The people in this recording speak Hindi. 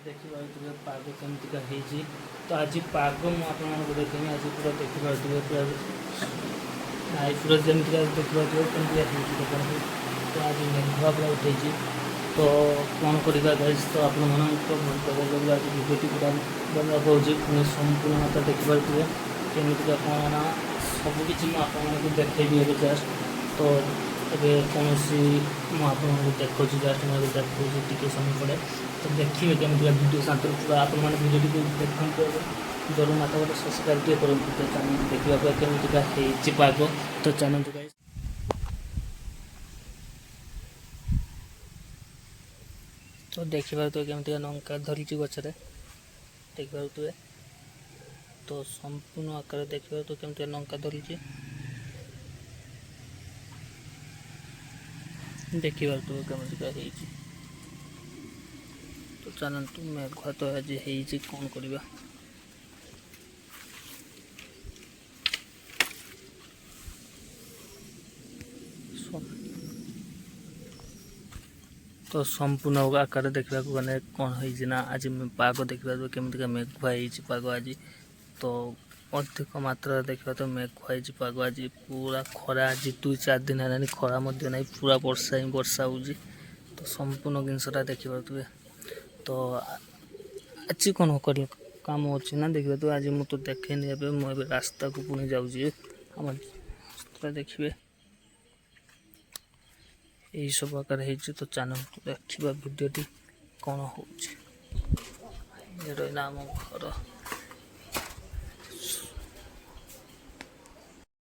देखिए पाग केमतिका होती तो आज पाग मुझे देखें आज पूरा देखिए पूरा आई पूरा जमीका देखिए कम तो आज मेघुआ पूरा उठे तो कौन करवा गाइज तो आप आज भिडियो पूरा बनवा पुणी संपूर्ण मात्रा देखिए केमतिका कौन ना सबकि मुझे देखेबी ए जस्ट तो ये कौन सी मुझे देखा जस्ट मुझे देखा टी समय पड़े तो देखिए केमतिका भिडियो शांत पूरा आप भिडियो देखते जरूर माता गोटे सब्सक्राइब टे करूँ तो चैनल देखा केमतिका होती पाग तो चैनल तो देखिए तो केमतिका लंका धरी गचरे देखिए तो संपूर्ण आकार देखिए तो केमतिका लंका धरी देखिए तो केमतिका होती तो चैनल तो मेघुआ तो आज होती कौन करवा तो संपूर्ण आकार देखा गले कौन होना आज पाग देखा केमतिका मेघुआ होती पाग आज तो अधिक मात्रा देखा तो मेघुआ होती पाग आज पूरा खरा आज 2-4 दिन है खरा ना पूरा वर्षा ही वर्षा हो तो संपूर्ण जिनसा देखिए तो आज कौन कर काम अच्छी ना देखिए तो आज मुझे तो देखेनि मुझे रास्ता को पुणी जाऊँगी आम देखिए यही सब आकार होती तो चैनल देखा भिडियोटी कौन हो रहा आम घर।